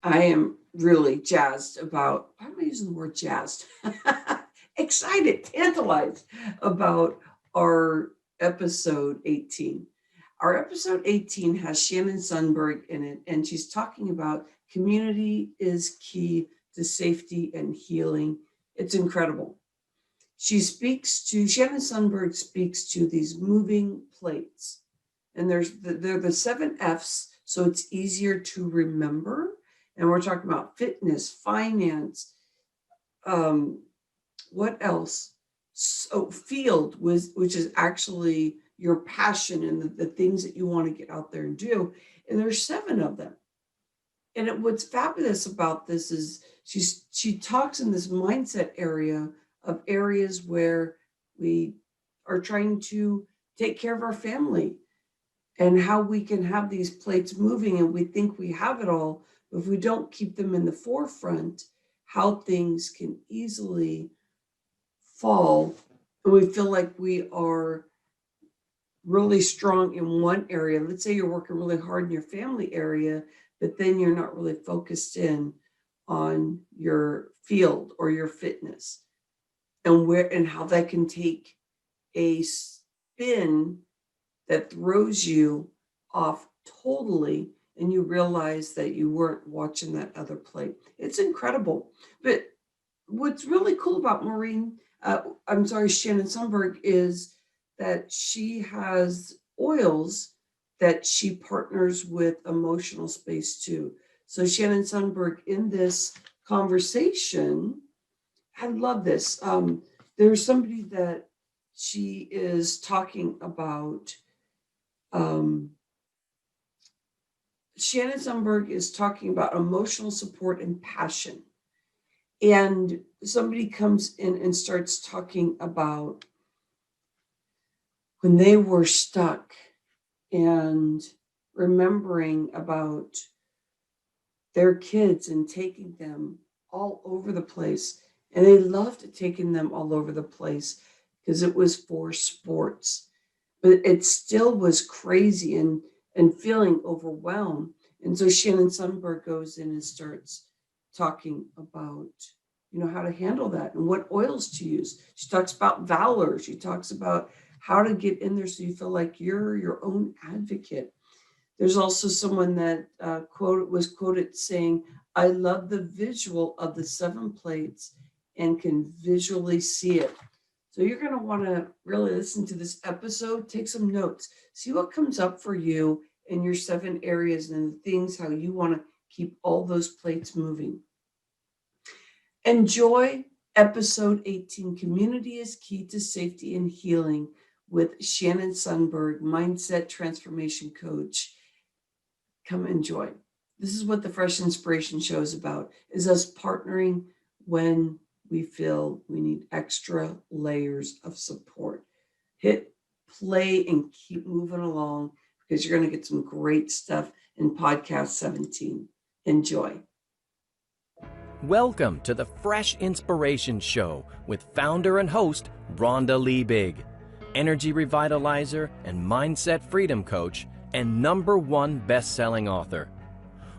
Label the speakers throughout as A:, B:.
A: I am really jazzed about, why am I using the word jazzed? Excited, tantalized about our episode 18. Our episode 18 has Shannon Sundberg in it, and she's talking about community is key to safety and healing. It's incredible. Shannon Sundberg speaks to these moving plates, and they're the seven F's, so it's easier to remember. And we're talking about fitness, finance, um, what else? So field which is actually your passion and the things that you want to get out there and do. And there's seven of them. And what's fabulous about this is she talks in this mindset area of areas where we are trying to take care of our family and how we can have these plates moving and we think we have it all, but if we don't keep them in the forefront, how things can easily fall, and we feel like we are really strong in one area. Let's say you're working really hard in your family area, but then you're not really focused in on your field or your fitness, and how that can take a spin that throws you off totally, and you realize that you weren't watching that other plate. It's incredible. But what's really cool about Shannon Sundberg, is that she has oils that she partners with emotional space too. So Shannon Sundberg in this conversation, I love this. There's somebody that she is talking about. Um, Shannon Sundberg is talking about emotional support and passion. And somebody comes in and starts talking about when they were stuck and remembering about their kids and taking them all over the place. And they loved taking them all over the place because it was for sports. But it still was crazy and feeling overwhelmed. And so Shannon Sundberg goes in and starts talking about, how to handle that and what oils to use. She talks about valor. She talks about how to get in there so you feel like you're your own advocate. There's also someone that was quoted saying, I love the visual of the seven plates and can visually see it. So you're going to want to really listen to this episode, take some notes, see what comes up for you in your seven areas and the things how you want to keep all those plates moving. Enjoy episode 18, Community is Key to Safety and Healing, with Shannon Sundberg, Mindset Transformation Coach. Come enjoy. This is what the Fresh Inspiration Show is about, is us partnering when we feel we need extra layers of support. Hit play and keep moving along, because you're going to get some great stuff in podcast 17. Enjoy.
B: Welcome to the Fresh Inspiration Show with founder and host Rhonda Liebig, energy revitalizer and mindset freedom coach and #1 best-selling author.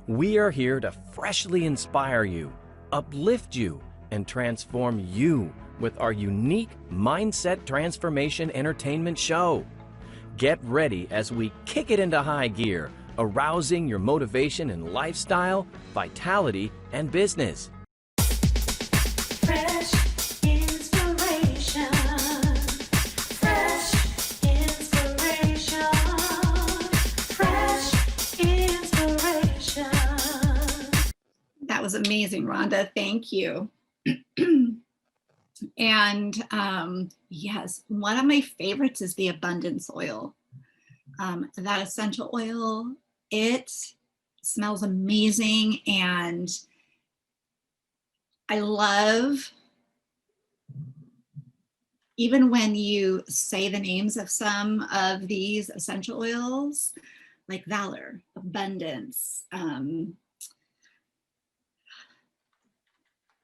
B: We are here to freshly inspire you, uplift you, and transform you with our unique Mindset Transformation Entertainment Show. Get ready as we kick it into high gear, arousing your motivation in lifestyle, vitality, and business.
C: Fresh inspiration. Fresh inspiration. Fresh inspiration.
D: That was amazing, Rhonda. Thank you. And yes, one of my favorites is the abundance oil. That essential oil, it smells amazing, and I love, even when you say the names of some of these essential oils, like valor, abundance,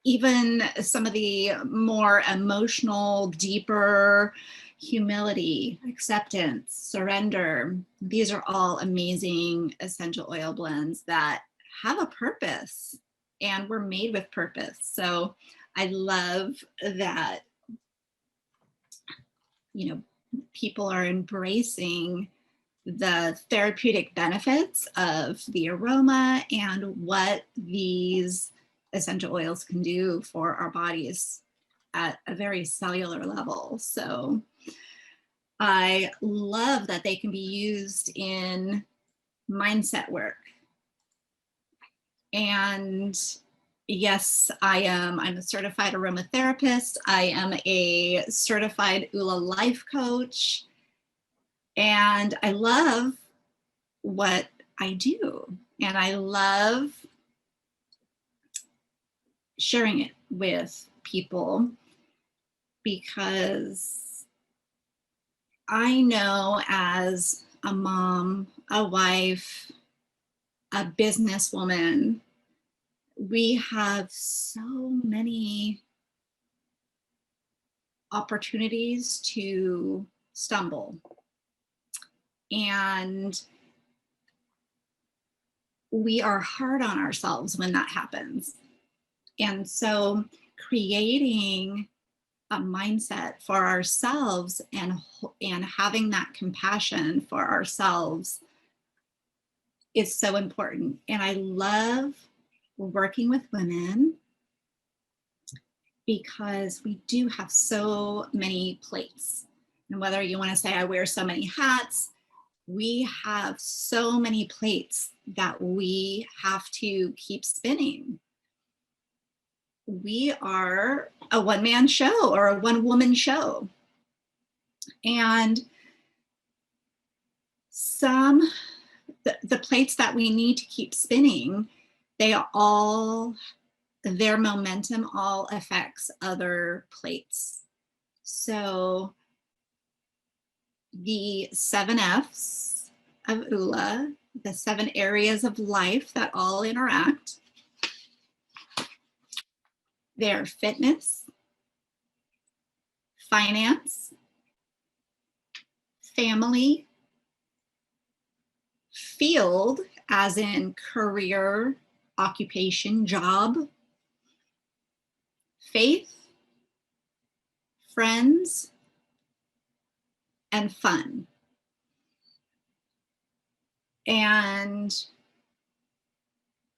D: even some of the more emotional, deeper, humility, acceptance, surrender. These are all amazing essential oil blends that have a purpose, and we're made with purpose. So I love that, you know, people are embracing the therapeutic benefits of the aroma and what these essential oils can do for our bodies at a very cellular level. So I love that they can be used in mindset work. And yes, I'm a certified aromatherapist. I am a certified ULA life coach. And I love what I do. And I love sharing it with people because I know as a mom, a wife, a businesswoman, we have so many opportunities to stumble. And we are hard on ourselves when that happens. And so creating a mindset for ourselves and having that compassion for ourselves is so important. And I love working with women because we do have so many plates. And whether you want to say I wear so many hats, we have so many plates that we have to keep spinning. We are a one-man show or a one-woman show. And the plates that we need to keep spinning, their momentum all affects other plates. So the 7 F's of ULA, the 7 areas of life that all interact, they're fitness, finance, family, field, as in career, occupation, job, faith, friends, and fun. And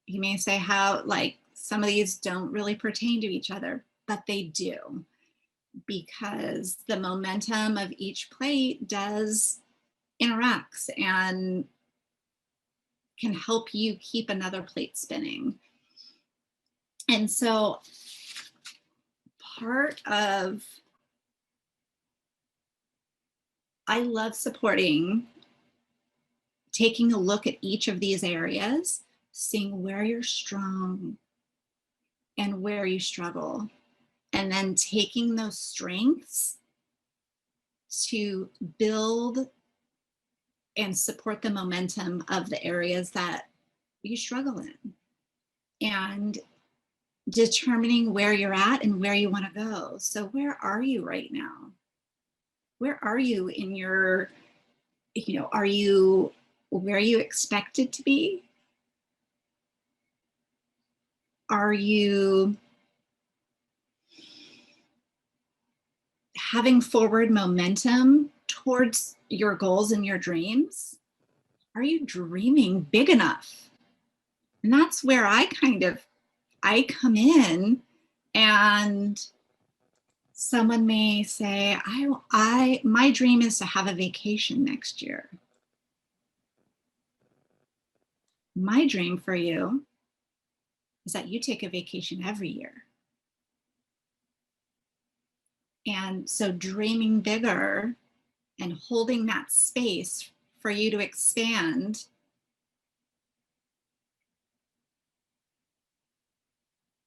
D: you may say how, like, some of these don't really pertain to each other, but they do, because the momentum of each plate does interacts and can help you keep another plate spinning. And so part of, I love supporting, taking a look at each of these areas, seeing where you're strong and where you struggle, and then taking those strengths to build and support the momentum of the areas that you struggle in, and determining where you're at and where you want to go. So where are you right now? Where are you in your, are you where you expected to be? Are you having forward momentum towards your goals and your dreams? Are you dreaming big enough? And that's where I come in, and someone may say, my dream is to have a vacation next year. My dream for you is that you take a vacation every year. And so dreaming bigger and holding that space for you to expand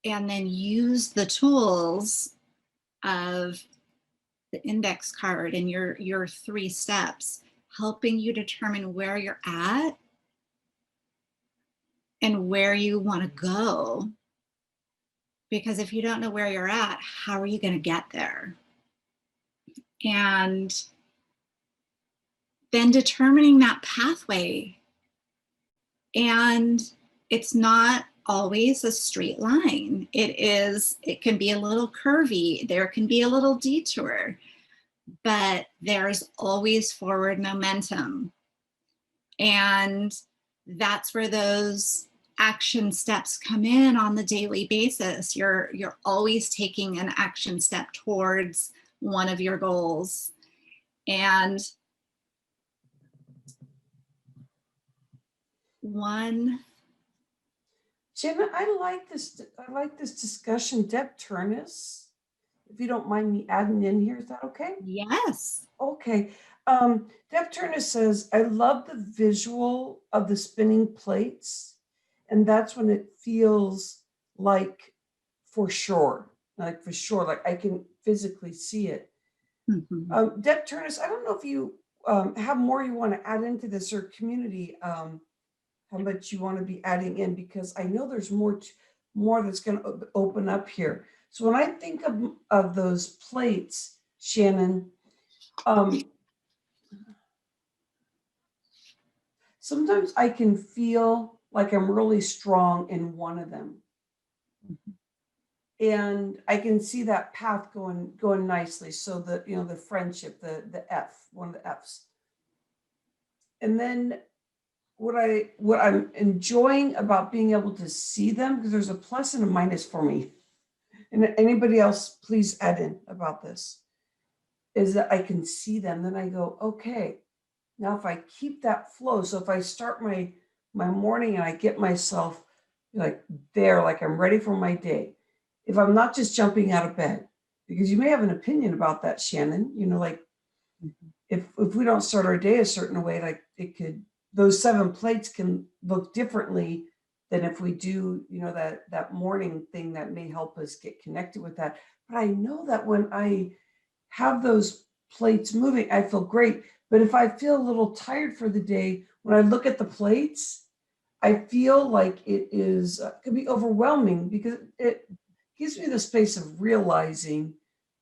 D: and then use the tools of the index card and your 3 steps, helping you determine where you're at and where you want to go. Because if you don't know where you're at, how are you going to get there? And then determining that pathway and it's not always a straight line. It can be a little curvy. There can be a little detour, but there's always forward momentum. And that's where those action steps come in on the daily basis. You're always taking an action step towards one of your goals. And
A: Jenna, I like this discussion. Deb Turnus, if you don't mind me adding in here, is that okay?
D: yes.
A: Okay. Deb Turnus says, I love the visual of the spinning plates. And that's when it feels like for sure, like I can physically see it.
D: Mhm.
A: Deb Turnus, I don't know if you have more you want to add into this, or community, how much you want to be adding in, because I know there's more that's going to open up here. So when I think of those plates, Shannon, sometimes I can feel like I'm really strong in one of them. And I can see that path going nicely. So the friendship, the F, one of the F's. And then what I'm enjoying about being able to see them, because there's a plus and a minus for me. And anybody else, please add in about this, is that I can see them. Then I go, okay, now if I keep that flow, so if I start my morning and I get myself like there, like I'm ready for my day, if I'm not just jumping out of bed, because you may have an opinion about that, Shannon, like if we don't start our day a certain way, like those 7 plates can look differently than if we do, that morning thing that may help us get connected with that. But I know that when I have those plates moving, I feel great. But if I feel a little tired for the day, when I look at the plates, I feel like it could be overwhelming, because it gives me the space of realizing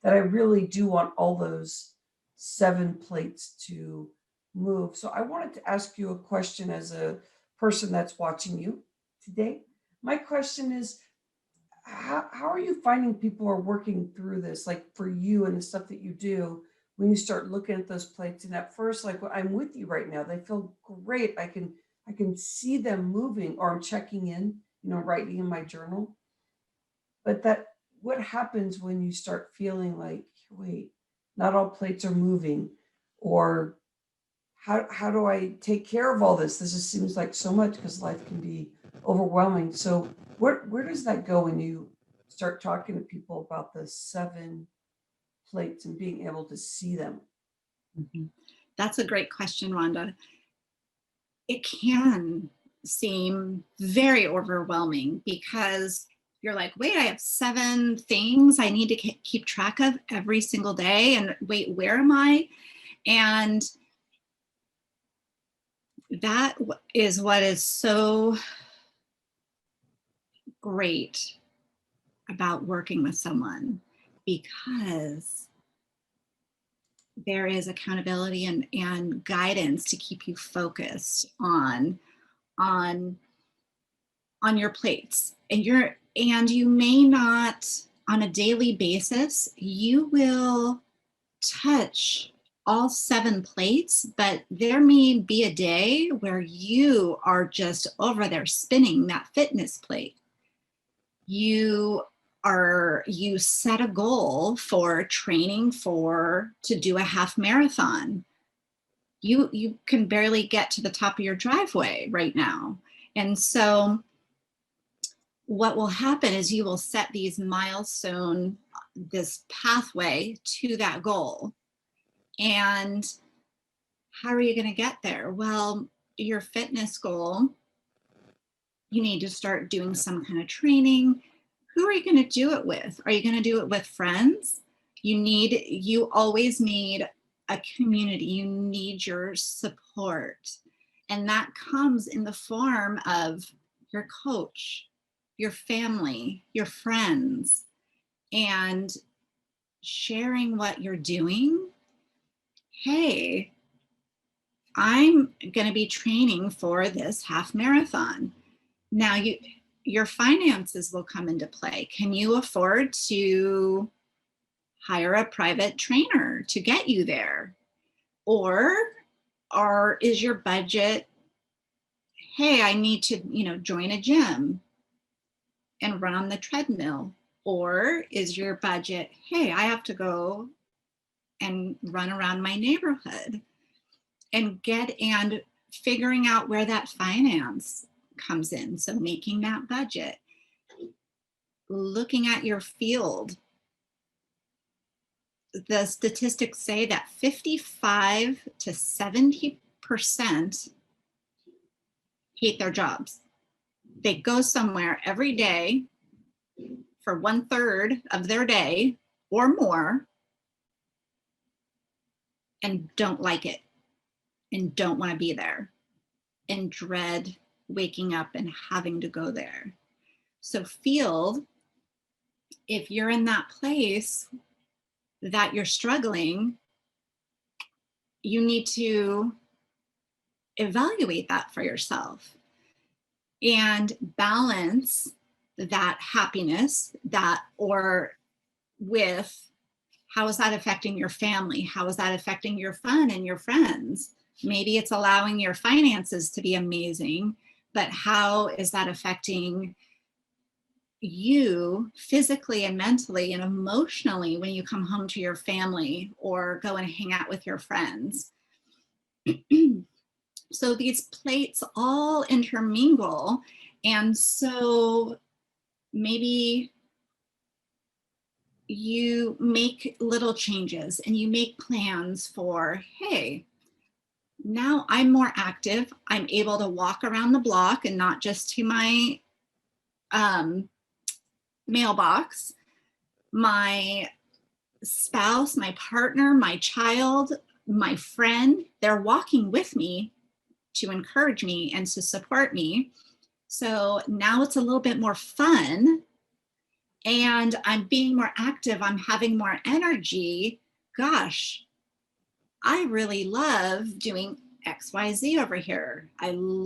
A: that I really do want all those 7 plates to move. So I wanted to ask you a question as a person that's watching you today. My question is, how are you finding people are working through this, like for you and the stuff that you do, when you start looking at those plates? And at first, like, well, I'm with you right now, they feel great. I can see them moving, or I'm checking in, writing in my journal. But what happens when you start feeling like, wait, not all plates are moving, or how do I take care of all this? This just seems like so much, because life can be overwhelming. So where does that go when you start talking to people about the 7 plates and being able to see them?
D: That's a great question, Rhonda. It can seem very overwhelming, because you're like, wait, I have 7 things I need to keep track of every single day. And wait, where am I? And that is what is so great about working with someone, because there is accountability and guidance to keep you focused on your plates. And you may not, on a daily basis, you will touch all 7 plates, but there may be a day where you are just over there spinning that fitness plate. You set a goal for training to do a half marathon. You can barely get to the top of your driveway right now. And so what will happen is you will set this pathway to that goal. And how are you going to get there? Well, your fitness goal, you need to start doing some kind of training. Who are you going to do it with? Are you going to do it with friends? You always need a community. You need your support. And that comes in the form of your coach, your family, your friends, and sharing what you're doing. Hey, I'm going to be training for this half marathon. Now your finances will come into play. Can you afford to hire a private trainer to get you there? Or is your budget, hey, I need to, join a gym and run on the treadmill? Or is your budget, hey, I have to go and run around my neighborhood? And figuring out where that finance comes in. So making that budget, looking at your field. The statistics say that 55 to 70% hate their jobs. They go somewhere every day for 1/3 of their day or more and don't like it and don't want to be there and dread waking up and having to go there. So field, if you're in that place that you're struggling, you need to evaluate that for yourself and balance that happiness with how is that affecting your family? How is that affecting your fun and your friends? Maybe it's allowing your finances to be amazing, but how is that affecting you physically and mentally and emotionally when you come home to your family or go and hang out with your friends? So these plates all intermingle. And so maybe you make little changes and you make plans for, hey, now I'm more active. I'm able to walk around the block and not just to my mailbox. My spouse, my partner, my child, my friend, they're walking with me to encourage me and to support me. So now it's a little bit more fun and I'm being more active. I'm having more energy. Gosh, I really love doing XYZ over here. I'm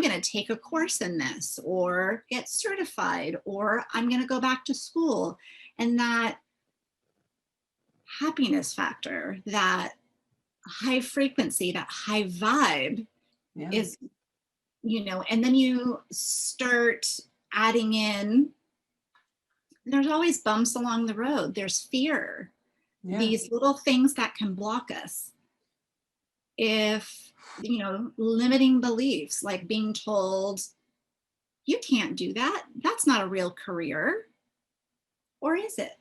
D: going to take a course in this or get certified, or I'm going to go back to school. And that happiness factor, that high frequency, that high vibe is, and then you start adding in, there's always bumps along the road. There's fear, these little things that can block us. If, limiting beliefs, like being told, you can't do that. That's not a real career. Or is it?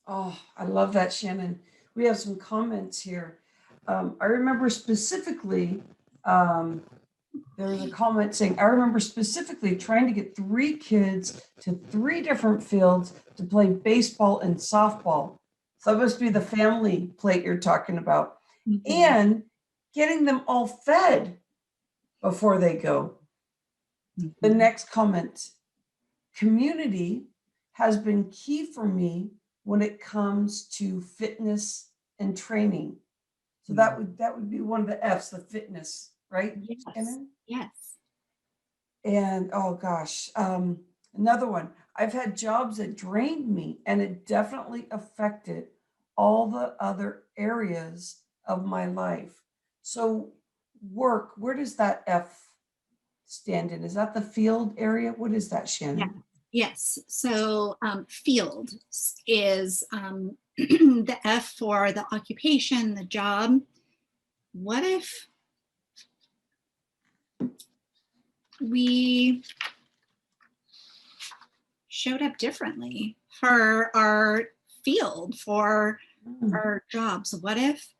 A: Oh, I love that, Shannon. We have some comments here. I remember specifically, there was a comment saying, I remember specifically trying to get 3 kids to 3 different fields to play baseball and softball. So that must be the family plate you're talking about. Mm-hmm. And getting them all fed before they go. Mm-hmm. The next comment, community has been key for me when it comes to fitness and training. So that would be one of the F's, the fitness, right?
D: Yes.
A: Shannon?
D: Yes.
A: And oh gosh, another one. I've had jobs that drained me, and it definitely affected all the other areas of my life. So work, where does that F stand in? Is that the field area? What is that, Shannon?
D: Yeah. Yes. So field is the F for the occupation, the job. What if we showed up differently for our field, for our jobs? What if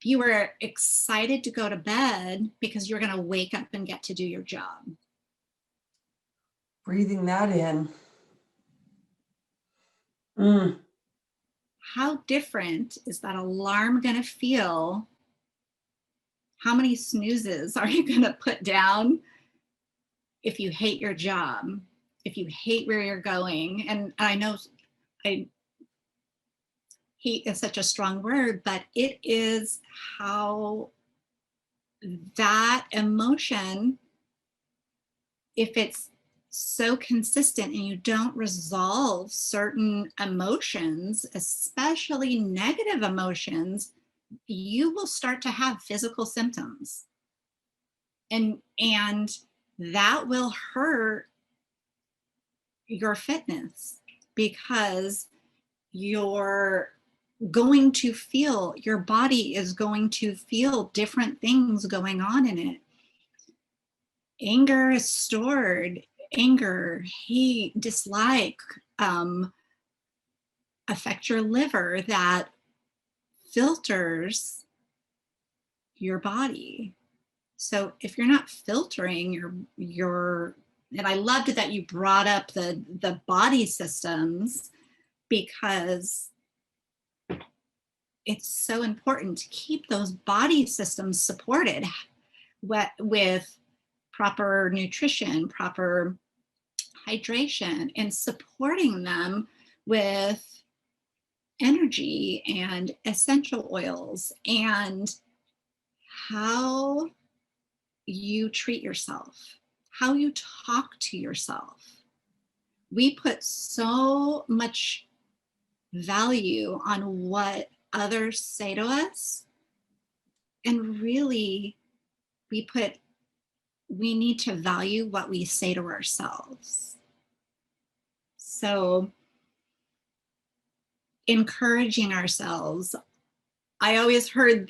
D: you were excited to go to bed because you're going to wake up and get to do your job?
A: Breathing that in.
D: How different is that alarm going to feel? How many snoozes are you going to put down if you hate your job, if you hate where you're going? And I know hate is such a strong word, but it is how that emotion, if it's so consistent and you don't resolve certain emotions, especially negative emotions, you will start to have physical symptoms. And that will hurt your fitness, because you're going to feel, your body is going to feel different things going on in it. Anger is stored. Anger, hate, dislike affect your liver, that filters your body. So if you're not filtering your and I loved that you brought up the body systems, because it's so important to keep those body systems supported with proper nutrition, proper hydration, and supporting them with energy and essential oils, and how you treat yourself, how you talk to yourself. We put so much value on what others say to us, and really we need to value what we say to ourselves. So encouraging ourselves, I always heard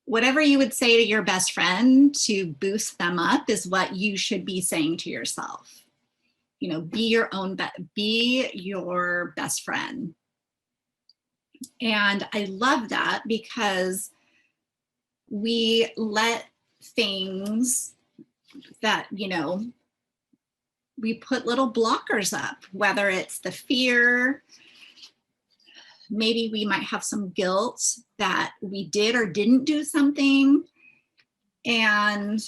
D: whatever you would say to your best friend to boost them up is what you should be saying to yourself. Be your best friend. And I love that, because we let things that, we put little blockers up, whether it's the fear, maybe we might have some guilt that we did or didn't do something. And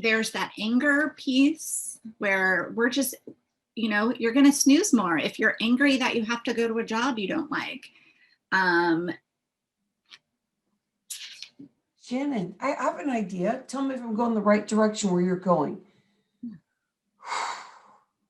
D: there's that anger piece where we're just, you're going to snooze more if you're angry that you have to go to a job you don't like.
A: Shannon, I have an idea. Tell me if I'm going the right direction where you're going.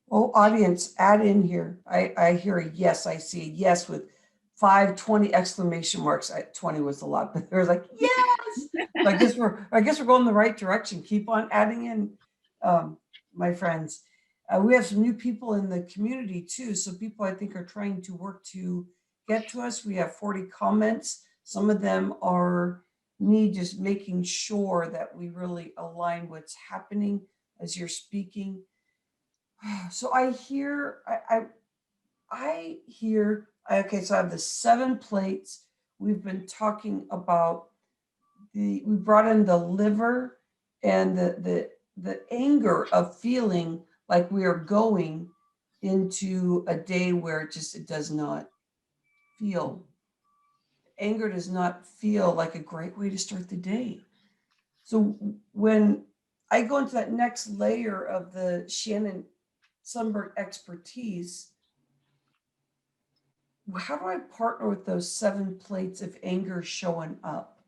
A: Oh, audience, add in here. I hear a yes. I see a yes with 520 exclamation marks. 20 was a lot, but there was like, yes. So I guess we're going the right direction. Keep on adding in, my friends. We have some new people in the community too. So people I think are trying to work to get to us. We have 40 comments. Some of them are me just making sure that we really align what's happening as you're speaking. So I hear, I hear, okay, so I have the 7 plates. We've been talking about we brought in the liver and the anger of feeling like we are going into a day where it does not feel. Anger does not feel like a great way to start the day. So when I go into that next layer of the Shannon Sundberg expertise, how do I partner with those 7 plates if anger is showing up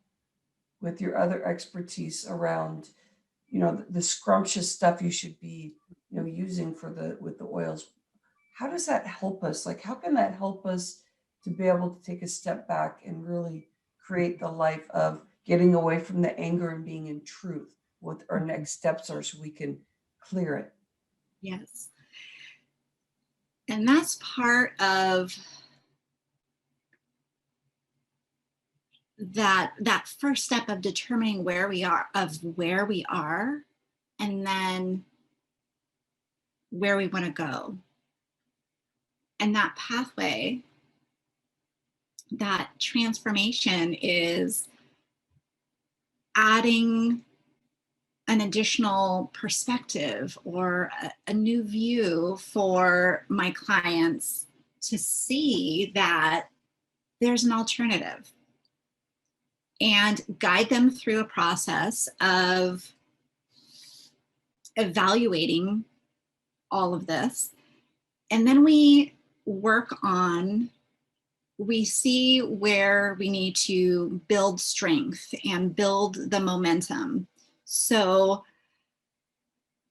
A: with your other expertise around, the scrumptious stuff you should be, using with the oils? How does that help us? Like, how can that help us to be able to take a step back and really create the life of getting away from the anger and being in truth, what our next steps are so we can clear it?
D: Yes. And that's part of that first step of determining where we are, and then where we want to go. And that pathway, that transformation, is adding an additional perspective or a new view for my clients to see that there's an alternative, and guide them through a process of evaluating all of this. And then we work on we see where we need to build strength and build the momentum. So,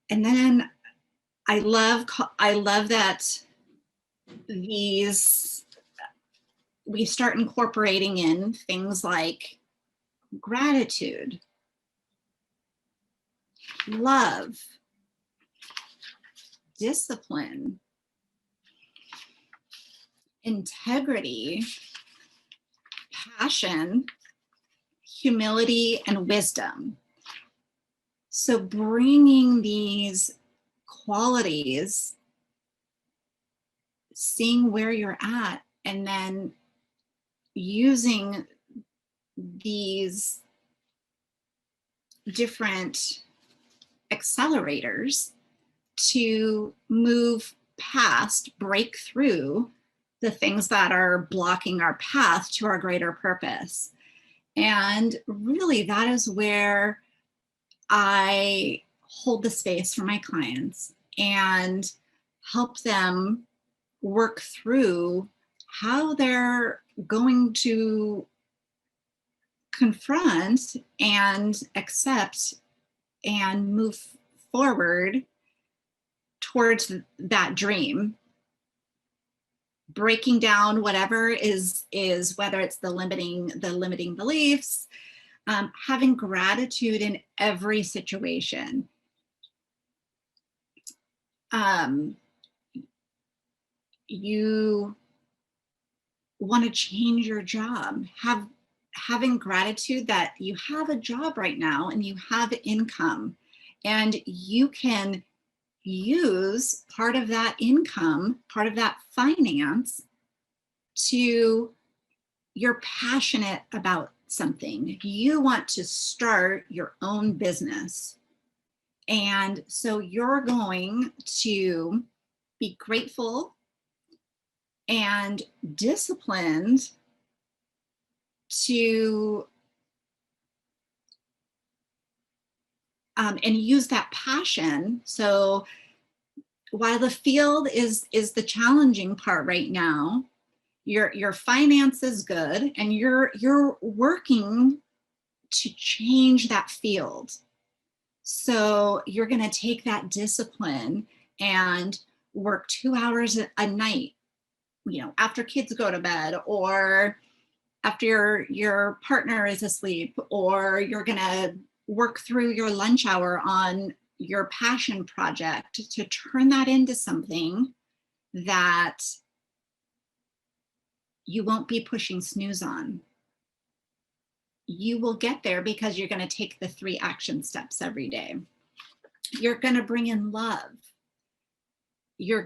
D: and then I love that we start incorporating in things like gratitude, love, discipline, integrity, passion, humility, and wisdom. So bringing these qualities, seeing where you're at, and then using these different accelerators to move past, break through the things that are blocking our path to our greater purpose. And really, that is where I hold the space for my clients and help them work through how they're going to confront and accept and move forward towards that dream, breaking down whatever is whether it's the limiting beliefs, having gratitude in every situation. You want to change your job, having gratitude that you have a job right now and you have income, and you can use part of that income, part of that finance, to you're passionate about something. You want to start your own business. And so you're going to be grateful and disciplined to and use that passion. So while the field is the challenging part right now, your finance is good, and you're working to change that field. So you're going to take that discipline and work 2 hours a night, after kids go to bed, or after your partner is asleep, or you're going to work through your lunch hour on your passion project to turn that into something that you won't be pushing snooze on. You will get there because you're going to take the 3 action steps every day. You're going to bring in love. Your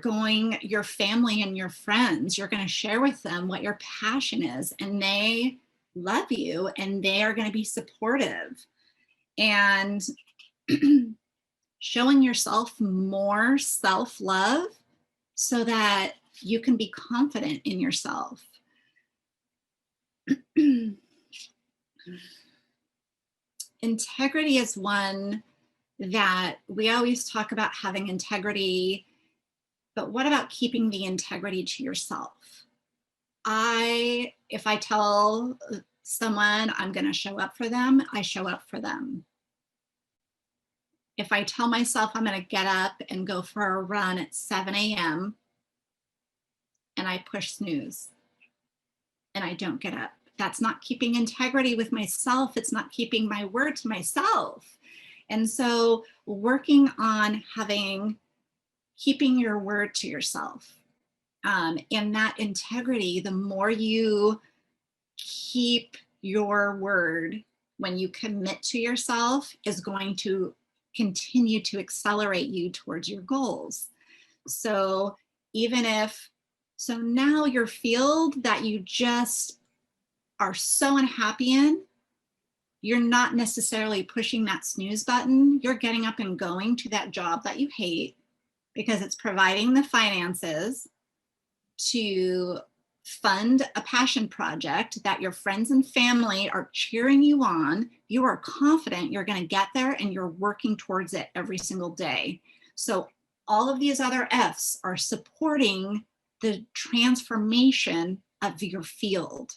D: family and your friends, you're going to share with them what your passion is, and they love you and they are going to be supportive. And showing yourself more self-love so that you can be confident in yourself. Integrity is one that we always talk about, having integrity, but what about keeping the integrity to yourself? If I tell someone I'm going to show up for them, I show up for them. If I tell myself I'm going to get up and go for a run at 7 a.m. and I push snooze and I don't get up, that's not keeping integrity with myself. It's not keeping my word to myself. And so working on keeping your word to yourself, and that integrity, the more you keep your word when you commit to yourself, is going to continue to accelerate you towards your goals. So now your field that you just are so unhappy in, you're not necessarily pushing that snooze button. You're getting up and going to that job that you hate because it's providing the finances to fund a passion project that your friends and family are cheering you on. You are confident you're going to get there, and you're working towards it every single day. So all of these other F's are supporting the transformation of your field,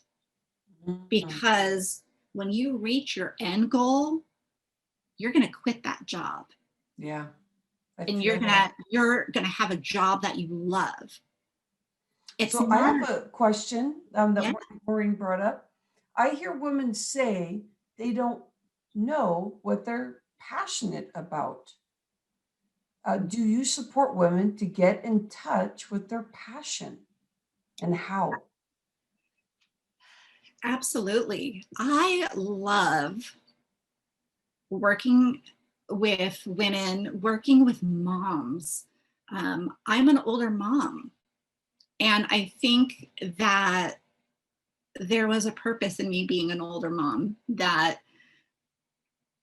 A: Mhm.
D: because when you reach your end goal, you're going to quit that job,
A: Yeah, I
D: and
A: feel that.
D: you're going to have a job that you love. It's
A: So I have
D: not,
A: a question that
D: yeah,
A: Maureen brought up. I hear women say they don't know what they're passionate about. Do you support women to get in touch with their passion, and how?
D: absolutely. I love working with women, working with moms. I'm an older mom, and I think that there was a purpose in me being an older mom, that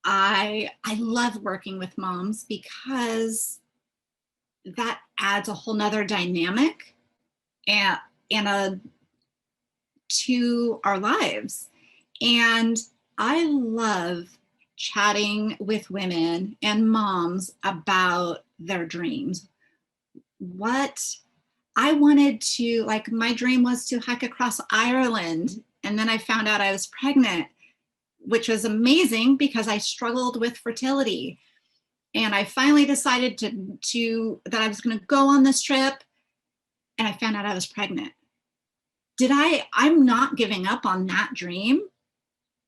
D: I love working with moms because that adds a whole nother dynamic and and a to our lives. And I love chatting with women and moms about their dreams. What I wanted to, like, my dream was to hike across Ireland. And then I found out I was pregnant, which was amazing because I struggled with fertility. And I finally decided that I was going to go on this trip, and I found out I was pregnant. I'm not giving up on that dream.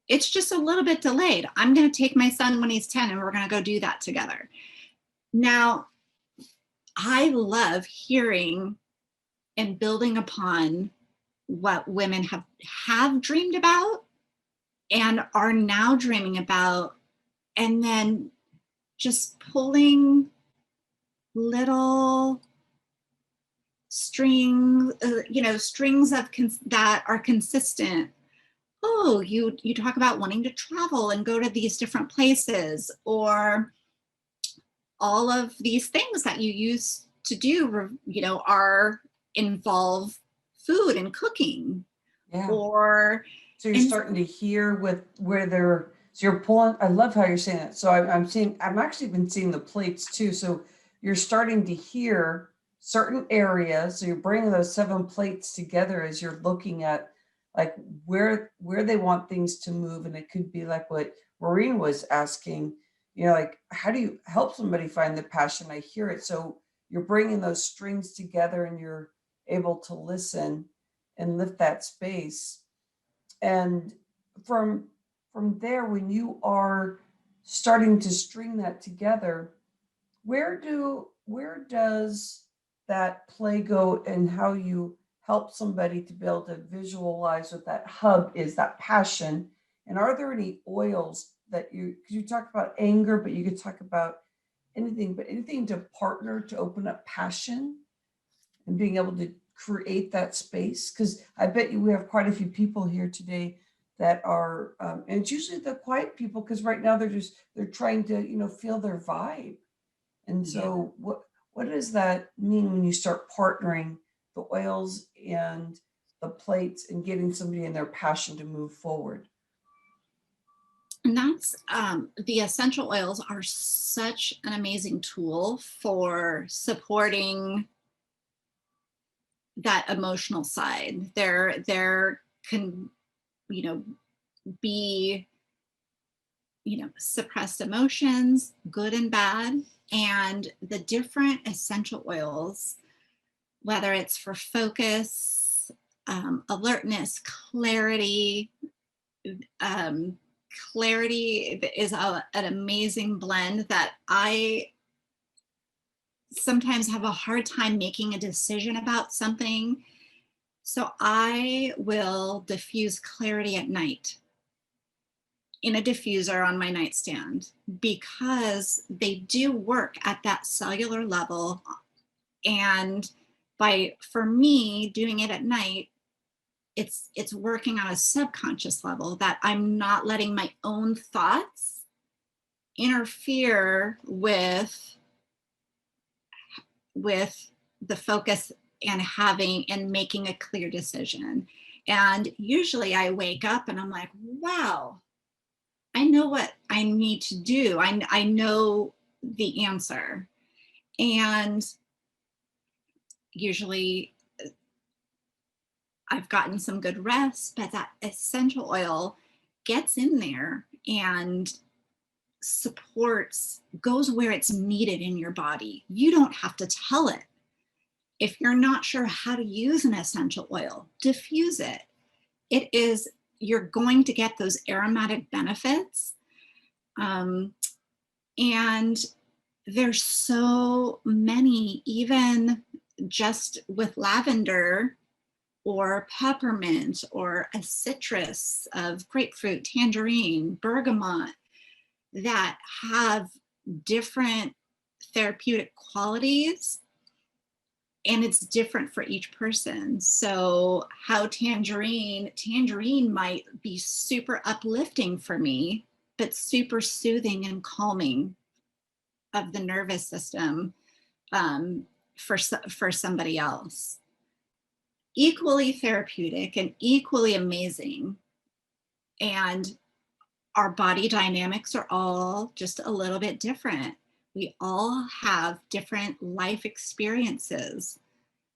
D: It's just a little bit delayed. I'm going to take my son when he's 10, and we're going to go do that together. Now, I love hearing and building upon what women have dreamed about and are now dreaming about, and then just pulling little strings that are consistent. Oh, you talk about wanting to travel and go to these different places, or all of these things that you used to do, are involve food and cooking,
A: Yeah.
D: or
A: So you're
D: and
A: starting to hear with where they're, so you're pulling, I love how you're saying it. So I'm seeing, I'm actually been seeing the plates too. So you're starting to hear certain areas. So you're bringing those 7 plates together as you're looking at like where they want things to move. And it could be like what Maureen was asking, like, how do you help somebody find the passion? I hear it. So you're bringing those strings together and you're able to listen and lift that space. And from there, when you are starting to string that together, where does that play go, and how you help somebody to be able to visualize what that hub is, that passion? And are there any oils that because you talk about anger, but you could talk about anything to partner to open up passion and being able to create that space? Because I bet you we have quite a few people here today that are, and it's usually the quiet people, because right now they're trying to feel their vibe. And
D: yeah,
A: so what does that mean when you start partnering the oils and the plates and getting somebody in their passion to move forward?
D: and that's the essential oils are such an amazing tool for supporting that emotional side. There can, you know, be, suppressed emotions, good and bad, and the different essential oils, whether it's for focus, alertness, clarity. Um, Clarity is an amazing blend that I sometimes have a hard time making a decision about something. So I will diffuse clarity at night in a diffuser on my nightstand, because they do work at that cellular level. And for me doing it at night, it's working on a subconscious level, that I'm not letting my own thoughts interfere with the focus and making a clear decision. And usually I wake up and I'm like, wow, I know what I need to do. I know the answer. And usually I've gotten some good rest, but that essential oil gets in there and supports, goes where it's needed in your body. You don't have to tell it. If you're not sure how to use an essential oil, diffuse it. It is, you're going to get those aromatic benefits. And there's so many, even just with lavender or peppermint or a citrus of grapefruit, tangerine, bergamot, that have different therapeutic qualities, and it's different for each person. So how tangerine might be super uplifting for me, but super soothing and calming of the nervous system for somebody else. Equally therapeutic and equally amazing. And our body dynamics are all just a little bit different. We all have different life experiences.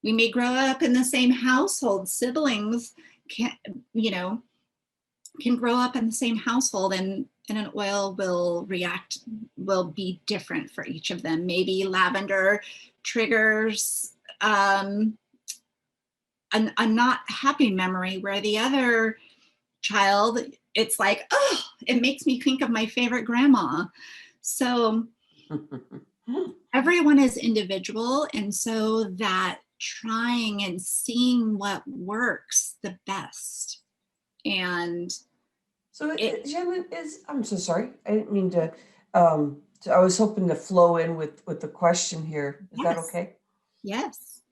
D: We may grow up in the same household. Siblings can grow up in the same household, and an oil will be different for each of them. Maybe lavender triggers a not happy memory, where the other child, it's like, oh, it makes me think of my favorite grandma. So everyone is individual, and so that trying and seeing what works the best. And
A: So Shannon, I'm so sorry. I didn't mean to, I was hoping to flow in with the question here. Is that
D: yes,
A: okay?
D: yes.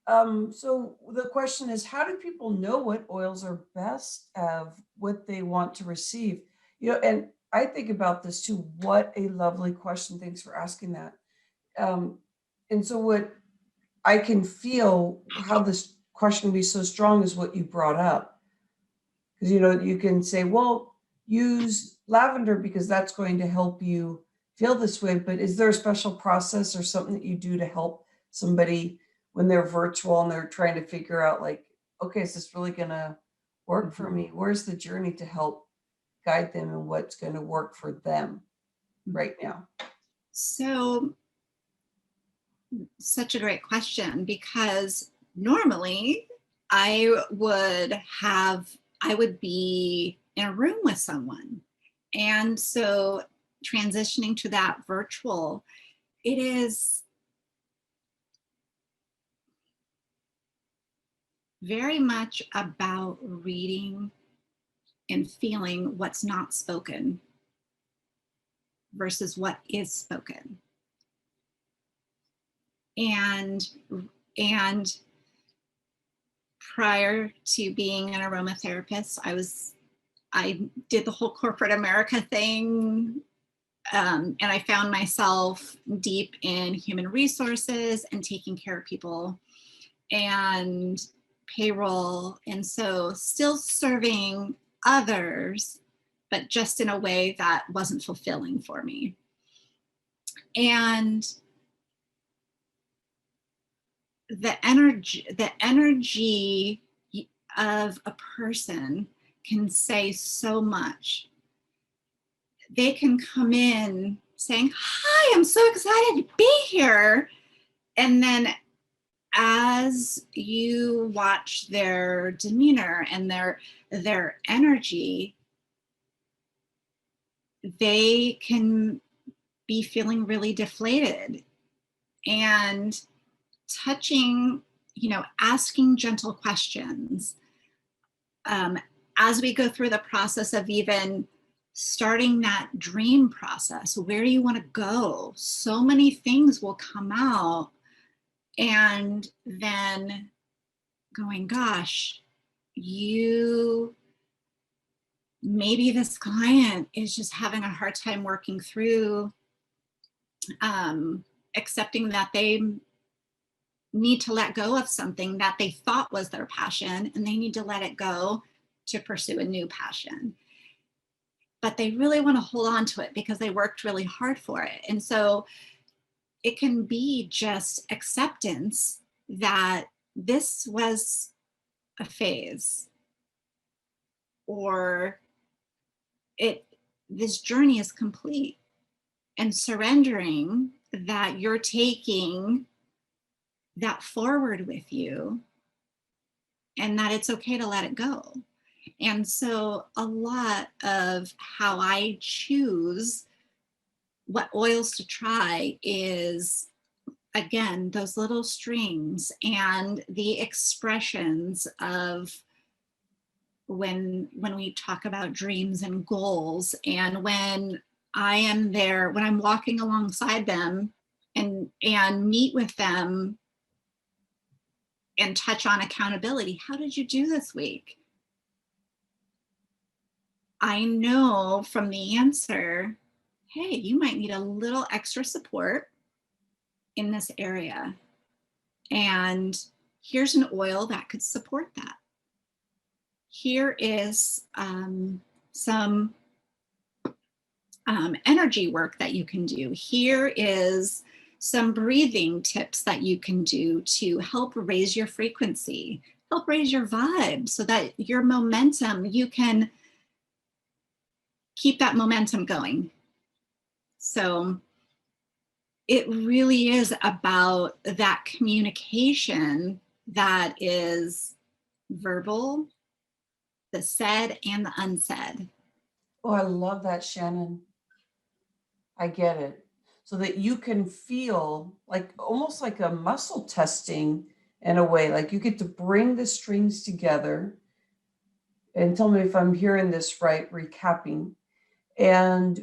A: So the question is, how do people know what oils are best of what they want to receive? And I think about this too. What a lovely question. Thanks for asking that. And so what I can feel how this question can be so strong is what you brought up. Because, you can say, well, use lavender because that's going to help you feel this way. But is there a special process or something that you do to help somebody when they're virtual and they're trying to figure out, like, okay, is this really going to work for me? Where's the journey to help guide them and what's going to work for them right now?
D: So, such a great question, because normally I would be in a room with someone. And so transitioning to that virtual, it is very much about reading and feeling what's not spoken versus what is spoken. And prior to being an aromatherapist, I did the whole corporate America thing. And I found myself deep in human resources and taking care of people and payroll. And so still serving others, but just in a way that wasn't fulfilling for me. And the energy of a person can say so much. They can come in saying, hi, I'm so excited to be here. And then as you watch their demeanor and their energy, they can be feeling really deflated. And touching, asking gentle questions. As we go through the process of even starting that dream process, where do you want to go? So many things will come out, and then going, gosh, maybe this client is just having a hard time working through accepting that they need to let go of something that they thought was their passion, and they need to let it go to pursue a new passion. But they really want to hold on to it because they worked really hard for it. And so it can be just acceptance that this was a phase, or this journey is complete, and surrendering that you're taking that forward with you and that it's okay to let it go. And so a lot of how I choose what oils to try is, again, those little strings and the expressions of when we talk about dreams and goals, and when I am there, when I'm walking alongside them and meet with them and touch on accountability. How did you do this week? I know from the answer, hey, you might need a little extra support in this area. And here's an oil that could support that. Here is some energy work that you can do. Here is some breathing tips that you can do to help raise your frequency, help raise your vibe, so that your momentum, you can keep that momentum going. So it really is about that communication that is verbal, the said and the unsaid.
A: Oh, I love that, Shannon. I get it. So that you can feel like almost like a muscle testing in a way, like you get to bring the strings together. And tell me if I'm hearing this right, recapping. And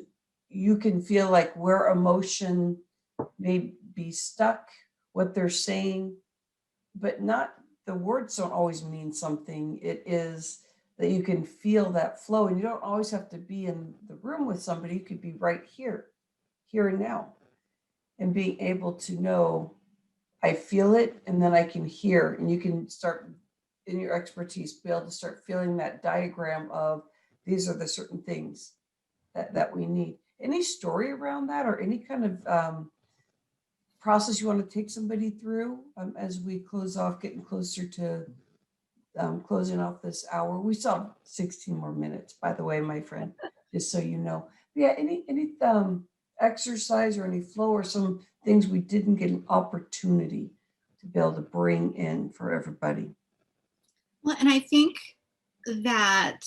A: you can feel like where emotion may be stuck, what they're saying, but not, the words don't always mean something. It is that you can feel that flow, and you don't always have to be in the room with somebody. You could be right here and now, and being able to know, I feel it, and then I can hear, and you can start in your expertise, be able to start feeling that diagram of these are the certain things that we need. Any story around that, or any kind of process you want to take somebody through as we close off, getting closer to closing off this hour? We still have 16 more minutes, by the way, my friend, just so you know. Yeah, any exercise or any flow or some things we didn't get an opportunity to be able to bring in for everybody?
D: Well, and I think that,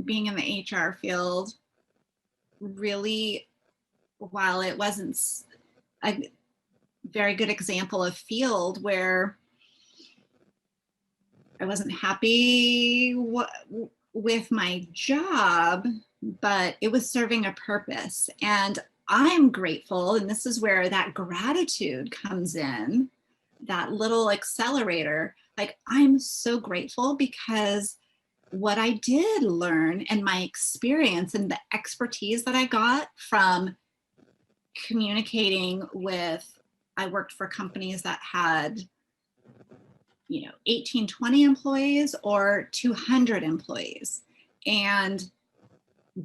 D: being in the HR field, really, while it wasn't a very good example of field where I wasn't happy with my job, but it was serving a purpose. And I'm grateful, and this is where that gratitude comes in, that little accelerator. Like, I'm so grateful because what I did learn and my experience and the expertise that I got from communicating with, I worked for companies that had 18, 20 employees or 200 employees, and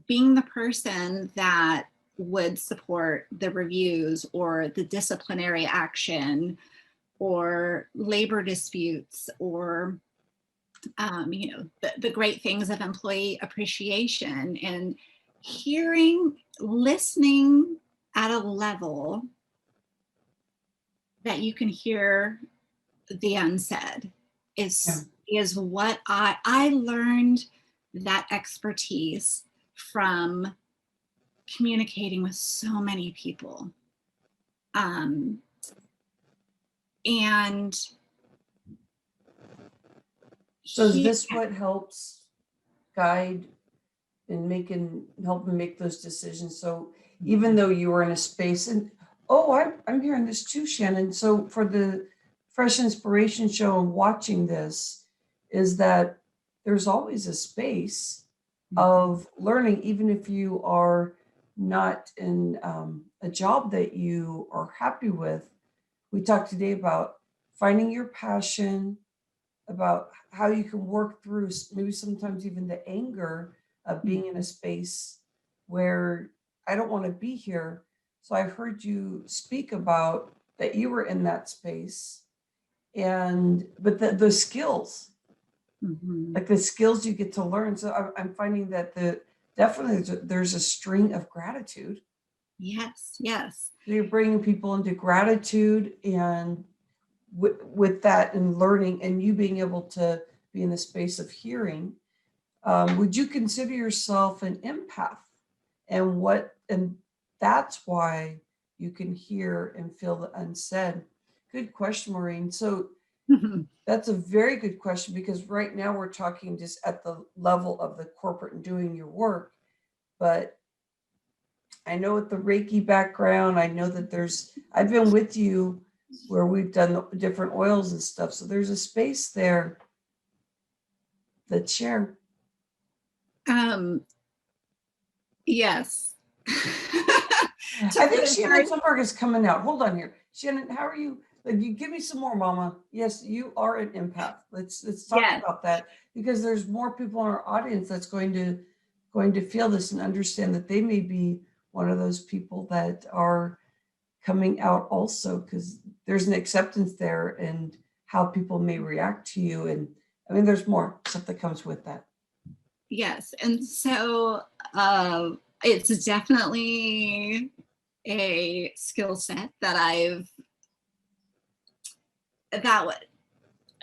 D: being the person that would support the reviews or the disciplinary action or labor disputes, or the great things of employee appreciation, and listening at a level that you can hear the unsaid is what I learned, that expertise from communicating with so many people. And
A: So is this what helps guide and help make those decisions? So even though you were in a space, and I'm hearing this too, Shannon. So for the Fresh Inspiration Show and watching this, is that there's always a space of learning, even if you are not in a job that you are happy with. We talked today about finding your passion, about how you can work through maybe sometimes even the anger of being in a space where I don't want to be here. So I heard you speak about that you were in that space but the skills,
D: Mhm.
A: like the skills you get to learn. So I'm finding that definitely there's a string of gratitude.
D: Yes, yes.
A: You're bringing people into gratitude, and with that and learning, and you being able to be in the space of hearing. Would you consider yourself an empath? And that's why you can hear and feel the unsaid. Good question, Maureen. So that's a very good question, because right now we're talking just at the level of the corporate and doing your work. But I know with the Reiki background, I know that I've been with you where we've done different oils and stuff. So there's a space there. The chair.
D: Um, yes.
A: I think Shannon Sundberg is coming out. Hold on here. Shannon, how are you? Like, you give me some more, Mama. Yes, you are an empath. Let's talk
D: Yes.
A: about that, because there's more people in our audience that's going to feel this and understand that they may be one of those people that are coming out also, because there's an acceptance there and how people may react to you. And I mean, there's more stuff that comes with that.
D: Yes. And so it's definitely a skill set that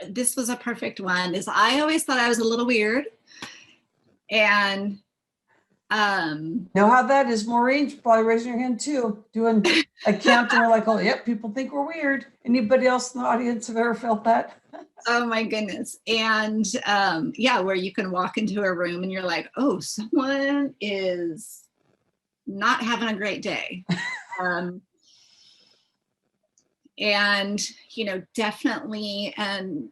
D: this was a perfect one. Is I always thought I was a little weird. And
A: Know how that is, Maureen? You're probably raising your hand too, doing a count, and we're like, oh, yep, people think we're weird. Anybody else in the audience have ever felt that?
D: oh my goodness. And yeah, where you can walk into a room and you're like, oh, someone is not having a great day. And, definitely, and,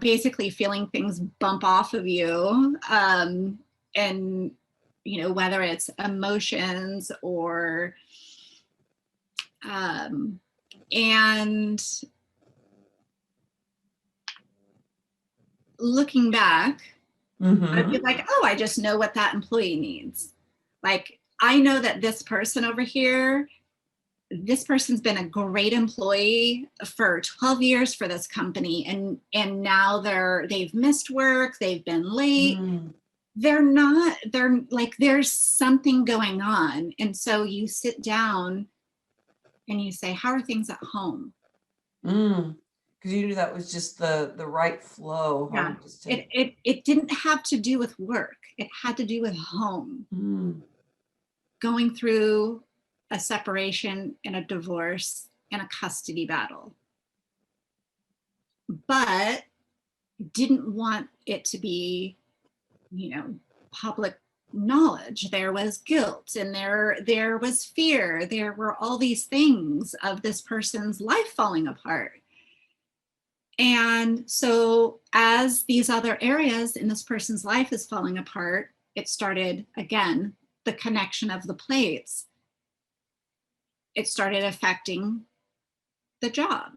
D: basically feeling things bump off of you. And, whether it's emotions or, and looking back, I'd be like, oh, I just know what that employee needs. Like, I know that this person over here, this person's been a great employee for 12 years for this company, and now they've missed work, they've been late. They're like, there's something going on. And so you sit down and you say, how are things at home?
A: Because you knew that was just the right flow.
D: Yeah. It didn't have to do with work. It had to do with home. Going through a separation and a divorce and a custody battle. But didn't want it to be, public knowledge. There was guilt, and there was fear. There were all these things of this person's life falling apart. And so as these other areas in this person's life is falling apart, it started again, the connection of the plates. It started affecting the job.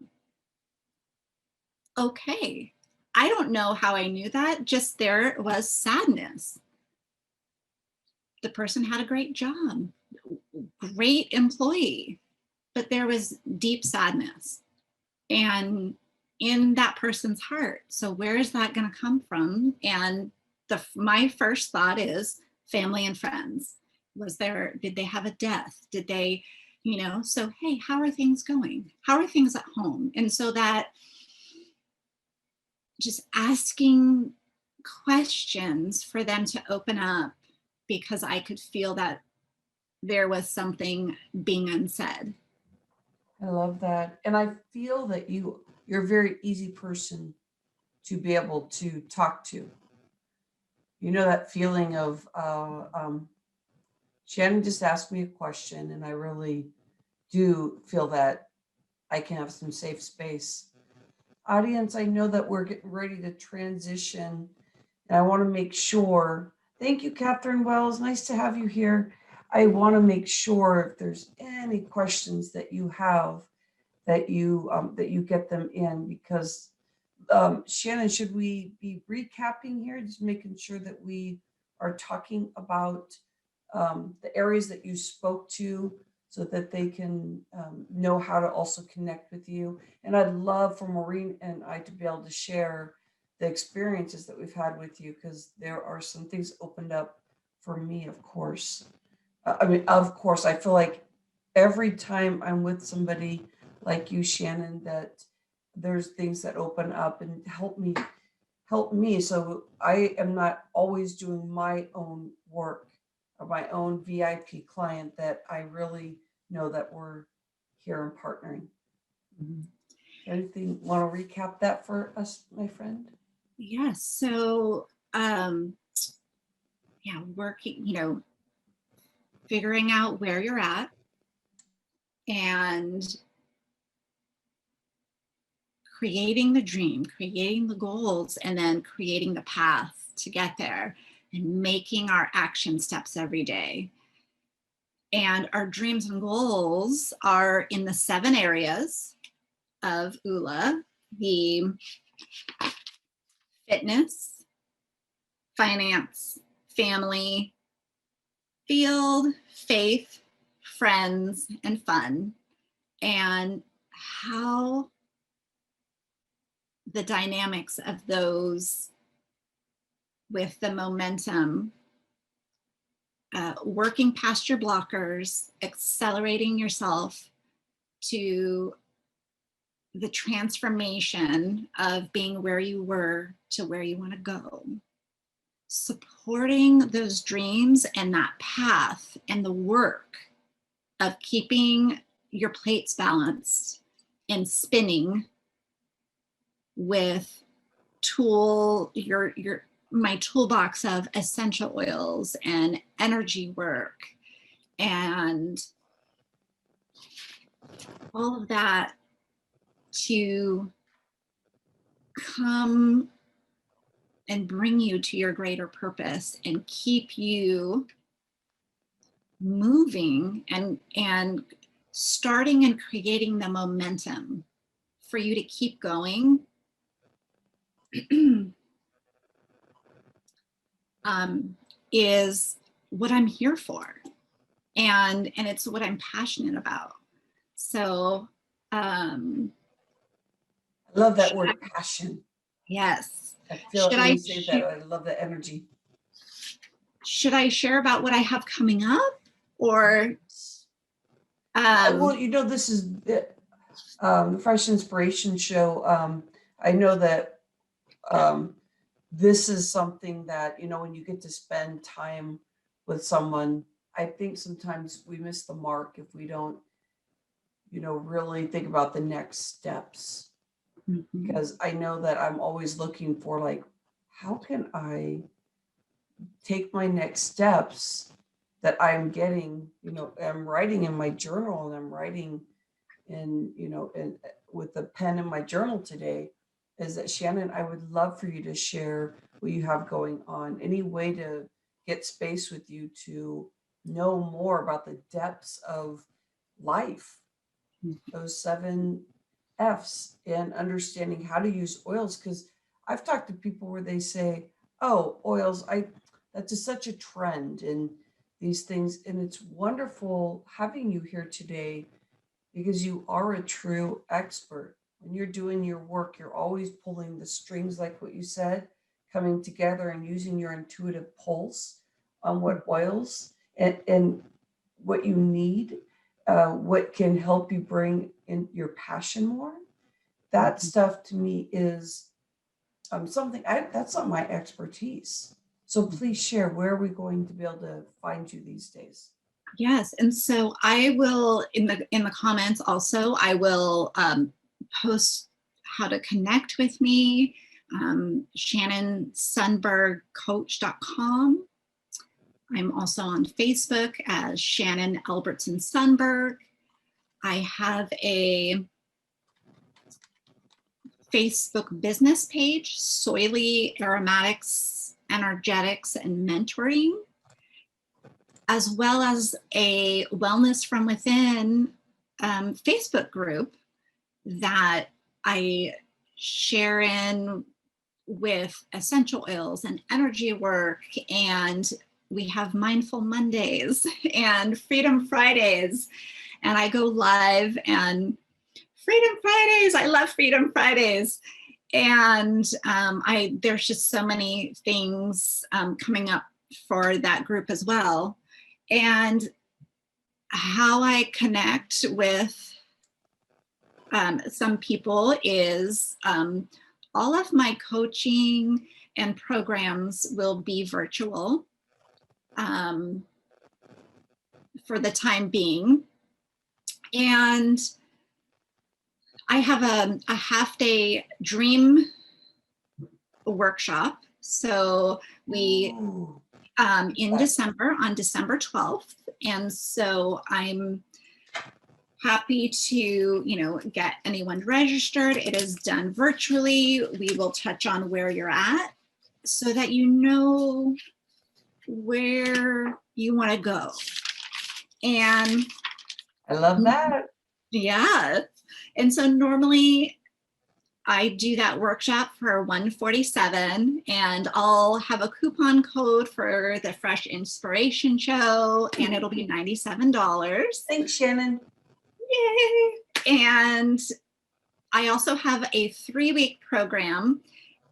D: Okay, I don't know how I knew that, just there was sadness. The person had a great job, great employee, but there was deep sadness and in that person's heart. So where is that going to come from? And my first thought is family and friends. Did they have a death? Did they, so, hey, how are things going? How are things at home? And so that just asking questions for them to open up, because I could feel that there was something being unsaid.
A: I love that. And I feel that you're a very easy person to be able to talk to. You know, that feeling of, Shannon just asked me a question, and I really do feel that I can have some safe space. Audience, I know that we're getting ready to transition, and I want to make sure. Thank you, Catherine Wells. Nice to have you here. I want to make sure if there's any questions that you have, that you get them in, because Shannon, should we be recapping here, just making sure that we are talking about the areas that you spoke to so that they can know how to also connect with you. And I'd love for Maureen and I to be able to share the experiences that we've had with you, because there are some things opened up for me, of course. I mean, of course, I feel like every time I'm with somebody like you, Shannon, that there's things that open up and help me. So I am not always doing my own work or my own VIP client, that I really know that we're here and partnering. Anything, want to recap that for us, my friend?
D: Yes. So, yeah, working, figuring out where you're at and creating the dream, creating the goals, and then creating the path to get there and making our action steps every day. And our dreams and goals are in the 7 areas of ULA: the fitness, finance, family, field, faith, friends, and fun. And how the dynamics of those with the momentum, working past your blockers, accelerating yourself to the transformation of being where you were to where you want to go. Supporting those dreams and that path and the work of keeping your plates balanced and spinning with my toolbox of essential oils and energy work and all of that to come and bring you to your greater purpose and keep you moving and starting and creating the momentum for you to keep going. Is what I'm here for, and it's what I'm passionate about. So
A: I love that word, passion.
D: yes.
A: I feel it when you say that. I love the energy.
D: Should I share about what I have coming up, or
A: well, this is the Fresh Inspiration Show. I know that this is something that, when you get to spend time with someone, I think sometimes we miss the mark if we don't, really think about the next steps. Because I know that I'm always looking for, like, how can I take my next steps that I'm getting, I'm writing in my journal, and I'm writing in, and with the pen in my journal today, is that, Shannon, I would love for you to share what you have going on. Any way to get space with you to know more about the depths of life, those 7 F's, and understanding how to use oils. Because I've talked to people where they say, oh, oils, that's just such a trend in these things. And it's wonderful having you here today, because you are a true expert. When you're doing your work, you're always pulling the strings, like what you said, coming together and using your intuitive pulse on what oils and what you need, what can help you bring in your passion more. That stuff to me is something that's not my expertise. So please share, where are we going to be able to find you these days?
D: yes, and so I will in the comments also, I will post how to connect with me. ShannonSundbergCoach.com. I'm also on Facebook as Shannon Albertson Sundberg. I have a Facebook business page, Soily Aromatics, Energetics, and Mentoring, as well as a Wellness from Within Facebook group that I share in with essential oils and energy work and we have Mindful Mondays and Freedom Fridays. And I go live, and Freedom Fridays, I love Freedom Fridays. And there's just so many things coming up for that group as well. And how I connect with some people is all of my coaching and programs will be virtual for the time being. And I have a half-day dream workshop. So we
A: Ooh,
D: in December, on December 12th. And so I'm happy to, get anyone registered. It is done virtually. We will touch on where you're at so that you know where you want to go. And
A: I love that.
D: yeah. And so normally I do that workshop for $147, and I'll have a coupon code for the Fresh Inspiration Show, and it'll be $97.
A: Thanks, Shannon.
D: Yay! And I also have a 3-week program,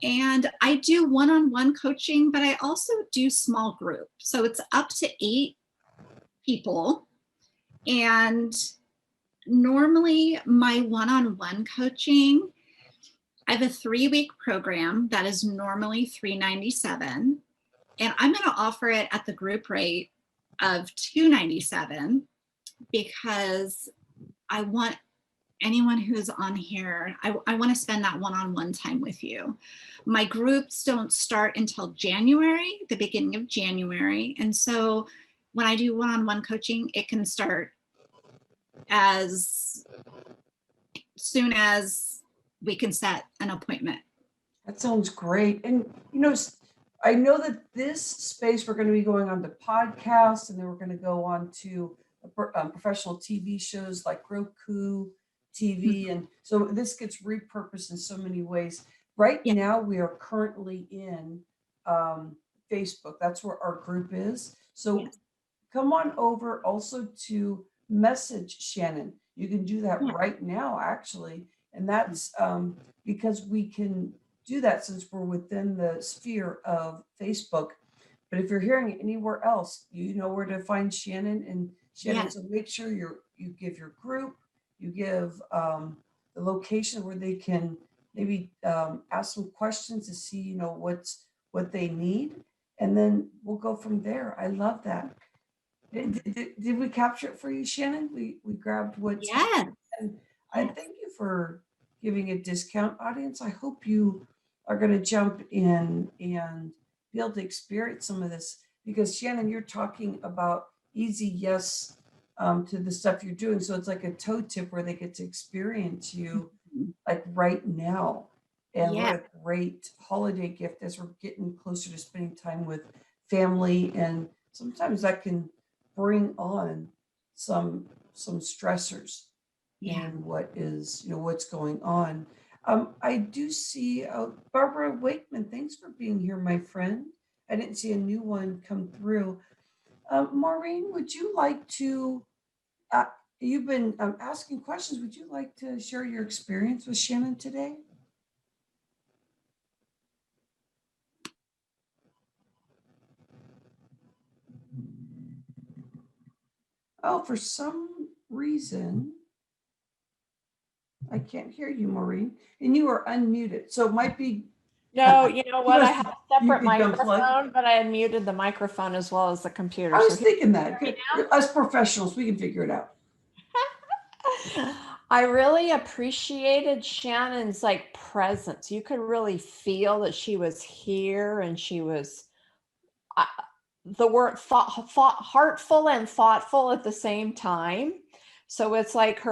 D: and I do one-on-one coaching, but I also do small group. So it's up to 8 people. And normally my one-on-one coaching, I have a 3-week program that is normally $397, and I'm going to offer it at the group rate of $297 because I want anyone who's on here, I want to spend that one-on-one time with you. My groups don't start until January, the beginning of January. And so when I do one-on-one coaching, it can start as soon as we can set an appointment.
A: That sounds great. And, I know that this space, we're going to be going on to podcasts, and then we're going to go on to professional TV shows like Roku TV. And so this gets repurposed in so many ways. Right
D: Yeah.
A: now, we are currently in Facebook. That's where our group is. So
D: Yes.
A: come on over also to message Shannon. You can do that
D: Yeah.
A: right now, actually. And that's because we can do that since we're within the sphere of Facebook. But if you're hearing it anywhere else, you know where to find Shannon and Shannon.
D: Yes.
A: So make sure you give your group, you give the location where they can maybe ask some questions to see, what they need. And then we'll go from there. I love that. Did we capture it for you, Shannon? We grabbed what's
D: Yes.
A: and I
D: Yes.
A: thank you for giving a discount, audience. I hope you are going to jump in and be able to experience some of this, because Shannon, you're talking about easy yes to the stuff you're doing. So it's like a toe tip where they get to experience you like right now. And
D: Yeah.
A: what a great holiday gift as we're getting closer to spending time with family. And sometimes that can bring on some stressors
D: Yeah.
A: and what's going on. I do see Barbara Wakeman. Thanks for being here, my friend. I didn't see a new one come through. Maureen, would you like to? You've been asking questions. Would you like to share your experience with Shannon today? Oh, for some reason, I can't hear you, Maureen, and you are unmuted. So it might be.
E: No, you know what? I
A: must
E: have a
A: you
E: separate
A: could unplug.
E: microphone, but I had muted the microphone as well as the computer.
A: I
E: So
A: was thinking that. Good. Us professionals, we can figure it out.
E: I really appreciated Shannon's presence. You could really feel that she was here, and she was the word heartful and thoughtful at the same time. So it's like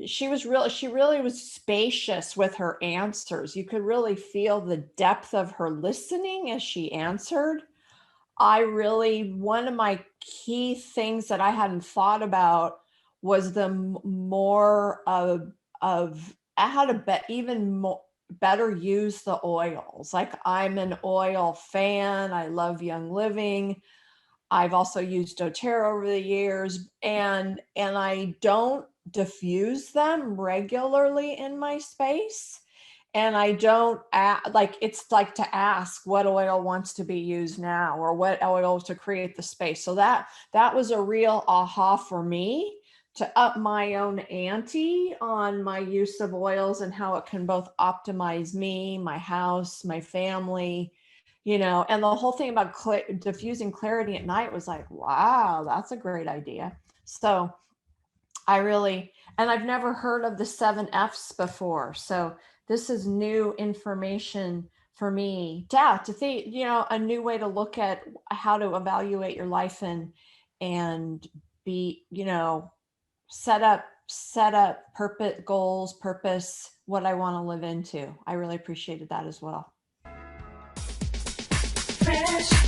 E: she really was spacious with her answers. You could really feel the depth of her listening as she answered. One of my key things that I hadn't thought about was the more of how to even more better use the oils. Like, I'm an oil fan. I love Young Living. I've also used doTERRA over the years, and I don't diffuse them regularly in my space. And I don't like, it's like to ask what oil wants to be used now, or what oil to create the space. So that was a real aha for me, to up my own ante on my use of oils and how it can both optimize me, my house, my family, and the whole thing about diffusing clarity at night was like, wow, that's a great idea. So and I've never heard of the 7Fs before. So this is new information for me. Yeah, to think, a new way to look at how to evaluate your life and be, set up purpose, what I want to live into. I really appreciated that as well.
C: Fresh